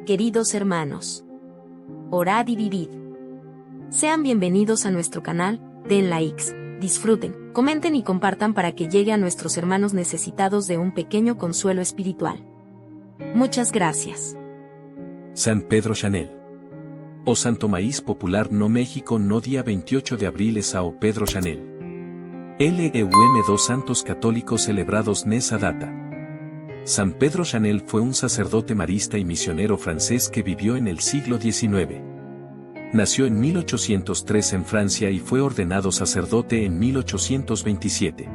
Queridos hermanos, orad y vivid. Sean bienvenidos a nuestro canal, den likes, disfruten, comenten y compartan para que llegue a nuestros hermanos necesitados de un pequeño consuelo espiritual. Muchas gracias. San Pedro Chanel. O Santo Maíz Popular no México no día 28 de abril es Sao Pedro Chanel. LEUM dos santos católicos celebrados nesa data. San Pedro Chanel fue un sacerdote marista y misionero francés que vivió en el siglo XIX. Nació en 1803 en Francia y fue ordenado sacerdote en 1827.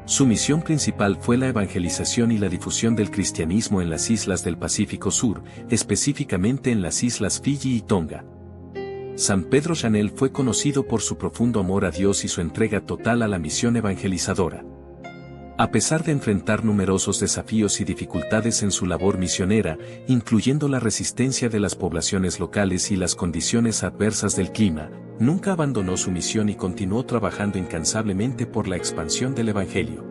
Su misión principal fue la evangelización y la difusión del cristianismo en las islas del Pacífico Sur, específicamente en las islas Fiyi y Tonga. San Pedro Chanel fue conocido por su profundo amor a Dios y su entrega total a la misión evangelizadora. A pesar de enfrentar numerosos desafíos y dificultades en su labor misionera, incluyendo la resistencia de las poblaciones locales y las condiciones adversas del clima, nunca abandonó su misión y continuó trabajando incansablemente por la expansión del Evangelio.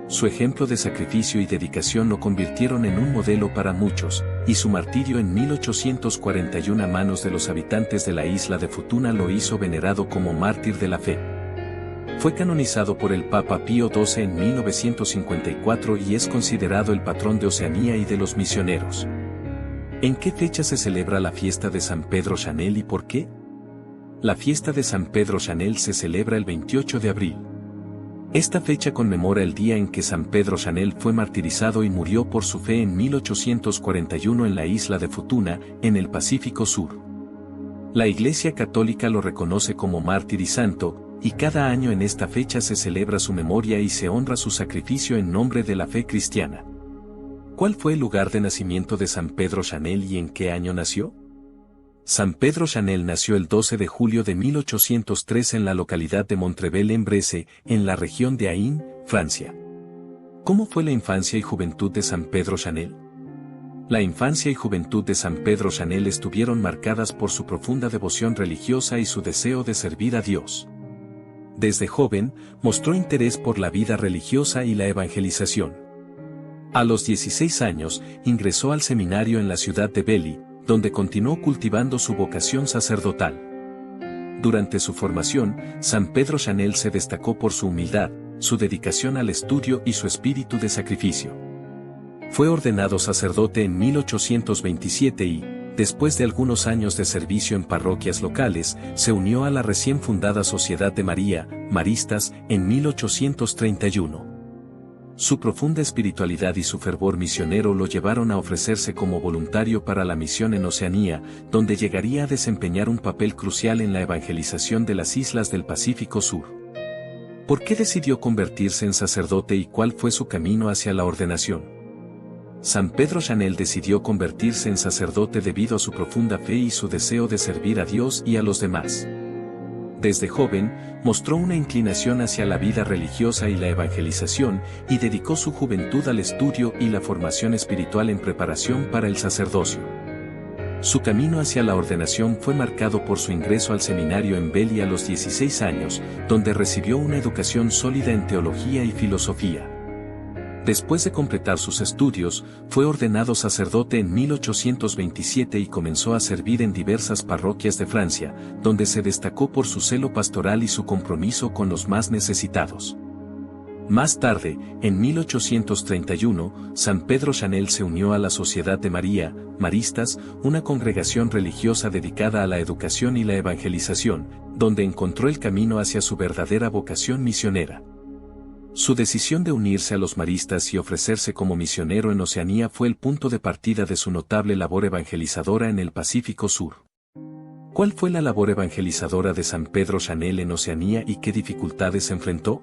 Su ejemplo de sacrificio y dedicación lo convirtieron en un modelo para muchos, y su martirio en 1841 a manos de los habitantes de la isla de Futuna lo hizo venerado como mártir de la fe. Fue canonizado por el Papa Pío XII en 1954 y es considerado el patrón de Oceanía y de los misioneros. ¿En qué fecha se celebra la fiesta de San Pedro Chanel y por qué? La fiesta de San Pedro Chanel se celebra el 28 de abril. Esta fecha conmemora el día en que San Pedro Chanel fue martirizado y murió por su fe en 1841 en la isla de Futuna, en el Pacífico Sur. La Iglesia Católica lo reconoce como mártir y santo, y cada año en esta fecha se celebra su memoria y se honra su sacrificio en nombre de la fe cristiana. ¿Cuál fue el lugar de nacimiento de San Pedro Chanel y en qué año nació? San Pedro Chanel nació el 12 de julio de 1803 en la localidad de Montrevel-en-Bresse, en la región de Ain, Francia. ¿Cómo fue la infancia y juventud de San Pedro Chanel? La infancia y juventud de San Pedro Chanel estuvieron marcadas por su profunda devoción religiosa y su deseo de servir a Dios. Desde joven, mostró interés por la vida religiosa y la evangelización. A los 16 años, ingresó al seminario en la ciudad de Beli, donde continuó cultivando su vocación sacerdotal. Durante su formación, San Pedro Chanel se destacó por su humildad, su dedicación al estudio y su espíritu de sacrificio. Fue ordenado sacerdote en 1827 y, después de algunos años de servicio en parroquias locales, se unió a la recién fundada Sociedad de María, Maristas, en 1831. Su profunda espiritualidad y su fervor misionero lo llevaron a ofrecerse como voluntario para la misión en Oceanía, donde llegaría a desempeñar un papel crucial en la evangelización de las islas del Pacífico Sur. ¿Por qué decidió convertirse en sacerdote y cuál fue su camino hacia la ordenación? San Pedro Chanel decidió convertirse en sacerdote debido a su profunda fe y su deseo de servir a Dios y a los demás. Desde joven, mostró una inclinación hacia la vida religiosa y la evangelización, y dedicó su juventud al estudio y la formación espiritual en preparación para el sacerdocio. Su camino hacia la ordenación fue marcado por su ingreso al seminario en Beli a los 16 años, donde recibió una educación sólida en teología y filosofía. Después de completar sus estudios, fue ordenado sacerdote en 1827 y comenzó a servir en diversas parroquias de Francia, donde se destacó por su celo pastoral y su compromiso con los más necesitados. Más tarde, en 1831, San Pedro Chanel se unió a la Sociedad de María, Maristas, una congregación religiosa dedicada a la educación y la evangelización, donde encontró el camino hacia su verdadera vocación misionera. Su decisión de unirse a los maristas y ofrecerse como misionero en Oceanía fue el punto de partida de su notable labor evangelizadora en el Pacífico Sur. ¿Cuál fue la labor evangelizadora de San Pedro Chanel en Oceanía y qué dificultades enfrentó?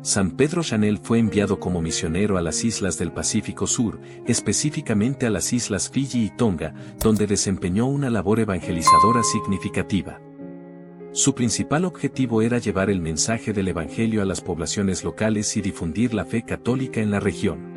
San Pedro Chanel fue enviado como misionero a las islas del Pacífico Sur, específicamente a las islas Fiyi y Tonga, donde desempeñó una labor evangelizadora significativa. Su principal objetivo era llevar el mensaje del Evangelio a las poblaciones locales y difundir la fe católica en la región.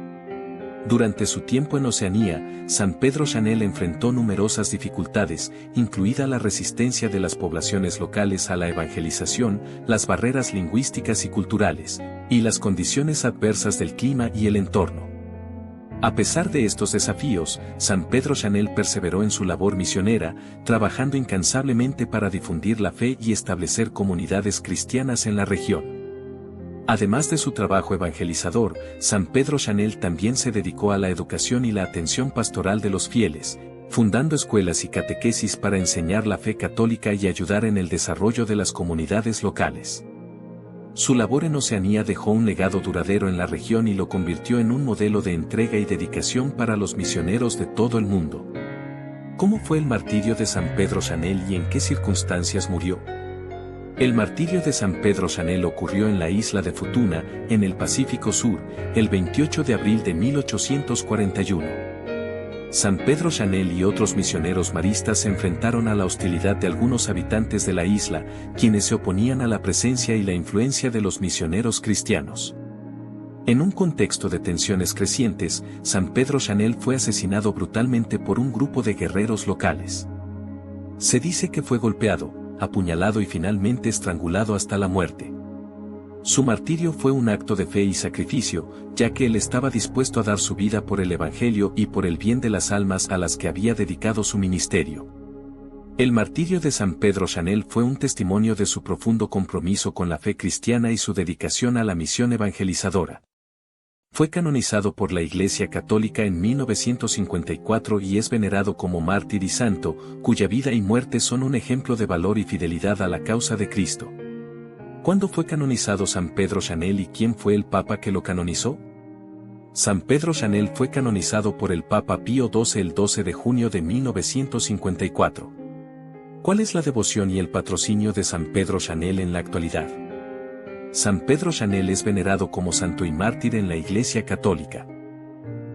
Durante su tiempo en Oceanía, San Pedro Chanel enfrentó numerosas dificultades, incluida la resistencia de las poblaciones locales a la evangelización, las barreras lingüísticas y culturales, y las condiciones adversas del clima y el entorno. A pesar de estos desafíos, San Pedro Chanel perseveró en su labor misionera, trabajando incansablemente para difundir la fe y establecer comunidades cristianas en la región. Además de su trabajo evangelizador, San Pedro Chanel también se dedicó a la educación y la atención pastoral de los fieles, fundando escuelas y catequesis para enseñar la fe católica y ayudar en el desarrollo de las comunidades locales. Su labor en Oceanía dejó un legado duradero en la región y lo convirtió en un modelo de entrega y dedicación para los misioneros de todo el mundo. ¿Cómo fue el martirio de San Pedro Chanel y en qué circunstancias murió? El martirio de San Pedro Chanel ocurrió en la isla de Futuna, en el Pacífico Sur, el 28 de abril de 1841. San Pedro Chanel y otros misioneros maristas se enfrentaron a la hostilidad de algunos habitantes de la isla, quienes se oponían a la presencia y la influencia de los misioneros cristianos. En un contexto de tensiones crecientes, San Pedro Chanel fue asesinado brutalmente por un grupo de guerreros locales. Se dice que fue golpeado, apuñalado y finalmente estrangulado hasta la muerte. Su martirio fue un acto de fe y sacrificio, ya que él estaba dispuesto a dar su vida por el Evangelio y por el bien de las almas a las que había dedicado su ministerio. El martirio de San Pedro Chanel fue un testimonio de su profundo compromiso con la fe cristiana y su dedicación a la misión evangelizadora. Fue canonizado por la Iglesia Católica en 1954 y es venerado como mártir y santo, cuya vida y muerte son un ejemplo de valor y fidelidad a la causa de Cristo. ¿Cuándo fue canonizado San Pedro Chanel y quién fue el Papa que lo canonizó? San Pedro Chanel fue canonizado por el Papa Pío XII el 12 de junio de 1954. ¿Cuál es la devoción y el patrocinio de San Pedro Chanel en la actualidad? San Pedro Chanel es venerado como santo y mártir en la Iglesia Católica.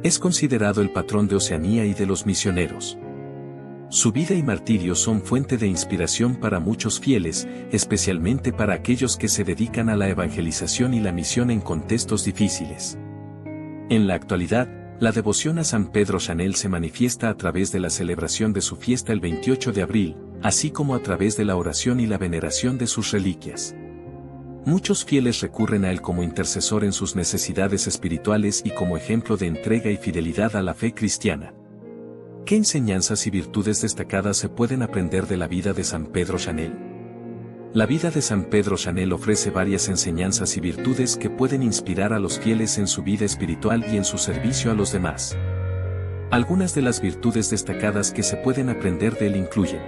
Es considerado el patrón de Oceanía y de los misioneros. Su vida y martirio son fuente de inspiración para muchos fieles, especialmente para aquellos que se dedican a la evangelización y la misión en contextos difíciles. En la actualidad, la devoción a San Pedro Chanel se manifiesta a través de la celebración de su fiesta el 28 de abril, así como a través de la oración y la veneración de sus reliquias. Muchos fieles recurren a él como intercesor en sus necesidades espirituales y como ejemplo de entrega y fidelidad a la fe cristiana. ¿Qué enseñanzas y virtudes destacadas se pueden aprender de la vida de San Pedro Chanel? La vida de San Pedro Chanel ofrece varias enseñanzas y virtudes que pueden inspirar a los fieles en su vida espiritual y en su servicio a los demás. Algunas de las virtudes destacadas que se pueden aprender de él incluyen: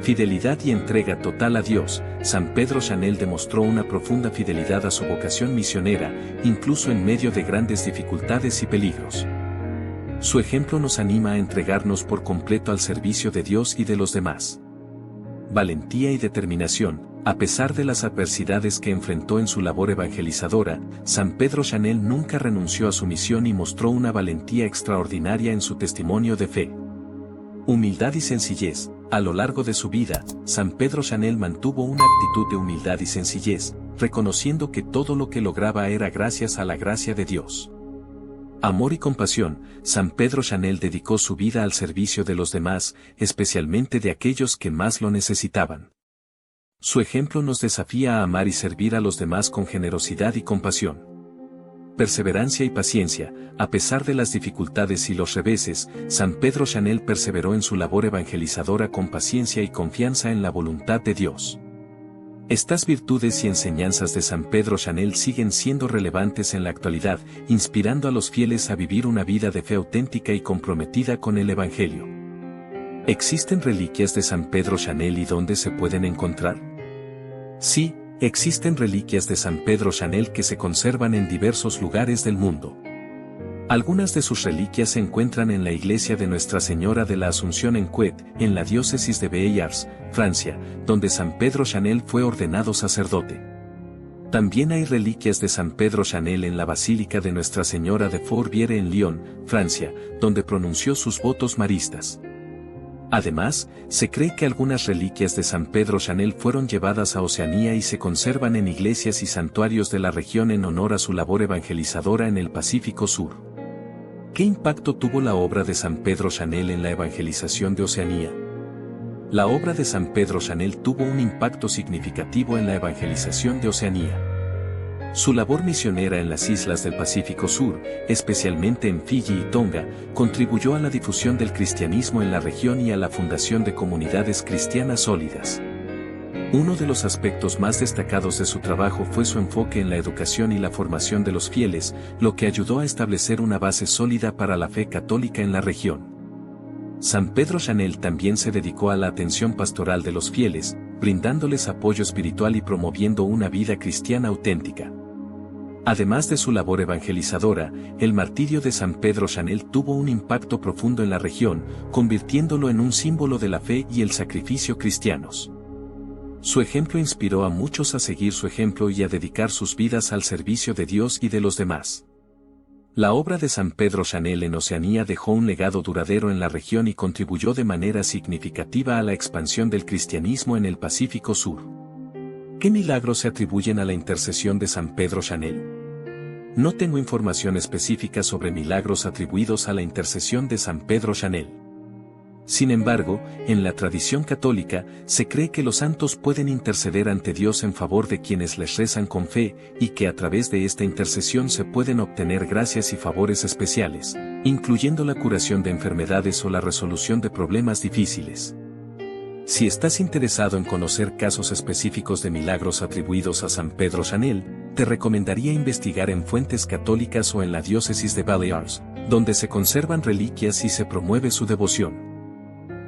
fidelidad y entrega total a Dios. San Pedro Chanel demostró una profunda fidelidad a su vocación misionera, incluso en medio de grandes dificultades y peligros. Su ejemplo nos anima a entregarnos por completo al servicio de Dios y de los demás. Valentía y determinación. A pesar de las adversidades que enfrentó en su labor evangelizadora, San Pedro Chanel nunca renunció a su misión y mostró una valentía extraordinaria en su testimonio de fe. Humildad y sencillez. A lo largo de su vida, San Pedro Chanel mantuvo una actitud de humildad y sencillez, reconociendo que todo lo que lograba era gracias a la gracia de Dios. Amor y compasión. San Pedro Chanel dedicó su vida al servicio de los demás, especialmente de aquellos que más lo necesitaban. Su ejemplo nos desafía a amar y servir a los demás con generosidad y compasión. Perseverancia y paciencia. A pesar de las dificultades y los reveses, San Pedro Chanel perseveró en su labor evangelizadora con paciencia y confianza en la voluntad de Dios. Estas virtudes y enseñanzas de San Pedro Chanel siguen siendo relevantes en la actualidad, inspirando a los fieles a vivir una vida de fe auténtica y comprometida con el Evangelio. ¿Existen reliquias de San Pedro Chanel y dónde se pueden encontrar? Sí, existen reliquias de San Pedro Chanel que se conservan en diversos lugares del mundo. Algunas de sus reliquias se encuentran en la iglesia de Nuestra Señora de la Asunción en Couët, en la diócesis de Béziers, Francia, donde San Pedro Chanel fue ordenado sacerdote. También hay reliquias de San Pedro Chanel en la Basílica de Nuestra Señora de Fourvière en Lyon, Francia, donde pronunció sus votos maristas. Además, se cree que algunas reliquias de San Pedro Chanel fueron llevadas a Oceanía y se conservan en iglesias y santuarios de la región en honor a su labor evangelizadora en el Pacífico Sur. ¿Qué impacto tuvo la obra de San Pedro Chanel en la evangelización de Oceanía? La obra de San Pedro Chanel tuvo un impacto significativo en la evangelización de Oceanía. Su labor misionera en las islas del Pacífico Sur, especialmente en Fiyi y Tonga, contribuyó a la difusión del cristianismo en la región y a la fundación de comunidades cristianas sólidas. Uno de los aspectos más destacados de su trabajo fue su enfoque en la educación y la formación de los fieles, lo que ayudó a establecer una base sólida para la fe católica en la región. San Pedro Chanel también se dedicó a la atención pastoral de los fieles, brindándoles apoyo espiritual y promoviendo una vida cristiana auténtica. Además de su labor evangelizadora, el martirio de San Pedro Chanel tuvo un impacto profundo en la región, convirtiéndolo en un símbolo de la fe y el sacrificio cristianos. Su ejemplo inspiró a muchos a seguir su ejemplo y a dedicar sus vidas al servicio de Dios y de los demás. La obra de San Pedro Chanel en Oceanía dejó un legado duradero en la región y contribuyó de manera significativa a la expansión del cristianismo en el Pacífico Sur. ¿Qué milagros se atribuyen a la intercesión de San Pedro Chanel? No tengo información específica sobre milagros atribuidos a la intercesión de San Pedro Chanel. Sin embargo, en la tradición católica, se cree que los santos pueden interceder ante Dios en favor de quienes les rezan con fe, y que a través de esta intercesión se pueden obtener gracias y favores especiales, incluyendo la curación de enfermedades o la resolución de problemas difíciles. Si estás interesado en conocer casos específicos de milagros atribuidos a San Pedro Chanel, te recomendaría investigar en fuentes católicas o en la diócesis de Baleares, donde se conservan reliquias y se promueve su devoción.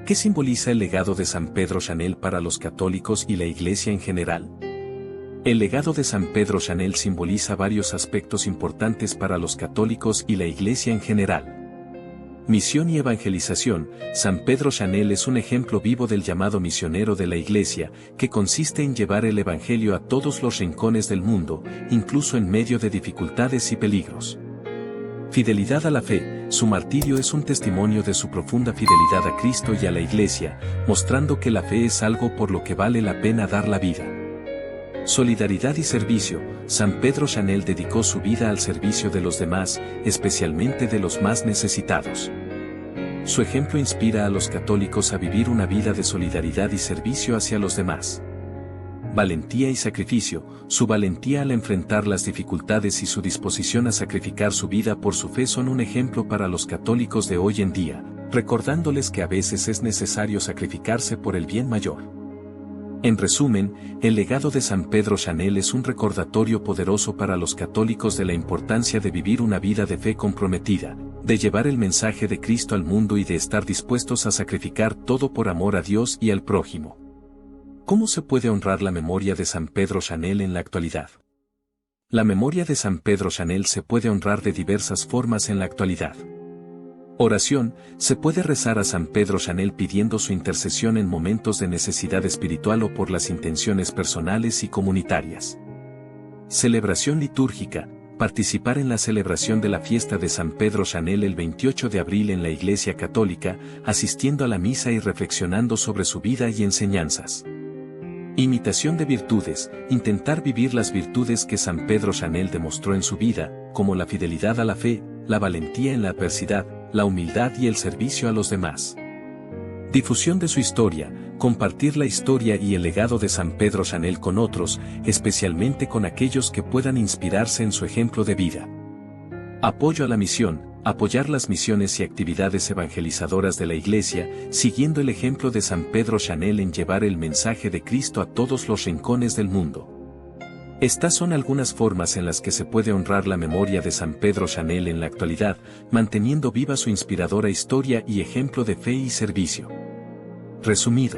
¿Qué simboliza el legado de San Pedro Chanel para los católicos y la Iglesia en general? El legado de San Pedro Chanel simboliza varios aspectos importantes para los católicos y la Iglesia en general. Misión y evangelización. San Pedro Chanel es un ejemplo vivo del llamado misionero de la Iglesia, que consiste en llevar el Evangelio a todos los rincones del mundo, incluso en medio de dificultades y peligros. Fidelidad a la fe. Su martirio es un testimonio de su profunda fidelidad a Cristo y a la Iglesia, mostrando que la fe es algo por lo que vale la pena dar la vida. Solidaridad y servicio. San Pedro Chanel dedicó su vida al servicio de los demás, especialmente de los más necesitados. Su ejemplo inspira a los católicos a vivir una vida de solidaridad y servicio hacia los demás. Valentía y sacrificio. Su valentía al enfrentar las dificultades y su disposición a sacrificar su vida por su fe son un ejemplo para los católicos de hoy en día, recordándoles que a veces es necesario sacrificarse por el bien mayor. En resumen, el legado de San Pedro Chanel es un recordatorio poderoso para los católicos de la importancia de vivir una vida de fe comprometida, de llevar el mensaje de Cristo al mundo y de estar dispuestos a sacrificar todo por amor a Dios y al prójimo. ¿Cómo se puede honrar la memoria de San Pedro Chanel en la actualidad? La memoria de San Pedro Chanel se puede honrar de diversas formas en la actualidad. Oración. Se puede rezar a San Pedro Chanel pidiendo su intercesión en momentos de necesidad espiritual o por las intenciones personales y comunitarias. Celebración litúrgica. Participar en la celebración de la fiesta de San Pedro Chanel el 28 de abril en la Iglesia Católica, asistiendo a la misa y reflexionando sobre su vida y enseñanzas. Imitación de virtudes. Intentar vivir las virtudes que San Pedro Chanel demostró en su vida, como la fidelidad a la fe, la valentía en la adversidad, la humildad y el servicio a los demás. Difusión de su historia. Compartir la historia y el legado de San Pedro Chanel con otros, especialmente con aquellos que puedan inspirarse en su ejemplo de vida. Apoyo a la misión. Apoyar las misiones y actividades evangelizadoras de la Iglesia, siguiendo el ejemplo de San Pedro Chanel en llevar el mensaje de Cristo a todos los rincones del mundo. Estas son algunas formas en las que se puede honrar la memoria de San Pedro Chanel en la actualidad, manteniendo viva su inspiradora historia y ejemplo de fe y servicio. Resumido.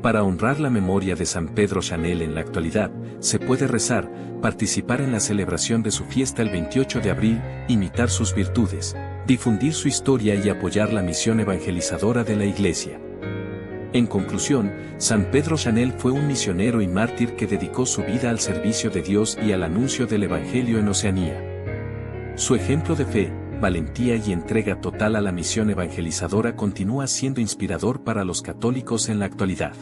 Para honrar la memoria de San Pedro Chanel en la actualidad, se puede rezar, participar en la celebración de su fiesta el 28 de abril, imitar sus virtudes, difundir su historia y apoyar la misión evangelizadora de la Iglesia. En conclusión, San Pedro Chanel fue un misionero y mártir que dedicó su vida al servicio de Dios y al anuncio del Evangelio en Oceanía. Su ejemplo de fe, valentía y entrega total a la misión evangelizadora continúa siendo inspirador para los católicos en la actualidad.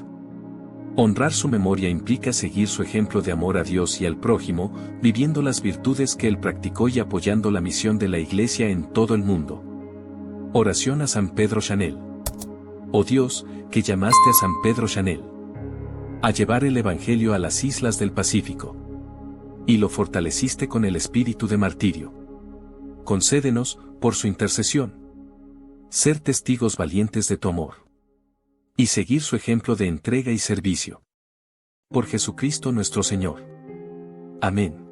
Honrar su memoria implica seguir su ejemplo de amor a Dios y al prójimo, viviendo las virtudes que él practicó y apoyando la misión de la Iglesia en todo el mundo. Oración a San Pedro Chanel. Oh Dios, que llamaste a San Pedro Chanel a llevar el Evangelio a las islas del Pacífico. y lo fortaleciste con el espíritu de martirio. Concédenos, por su intercesión, ser testigos valientes de tu amor y seguir su ejemplo de entrega y servicio. Por Jesucristo nuestro Señor. Amén.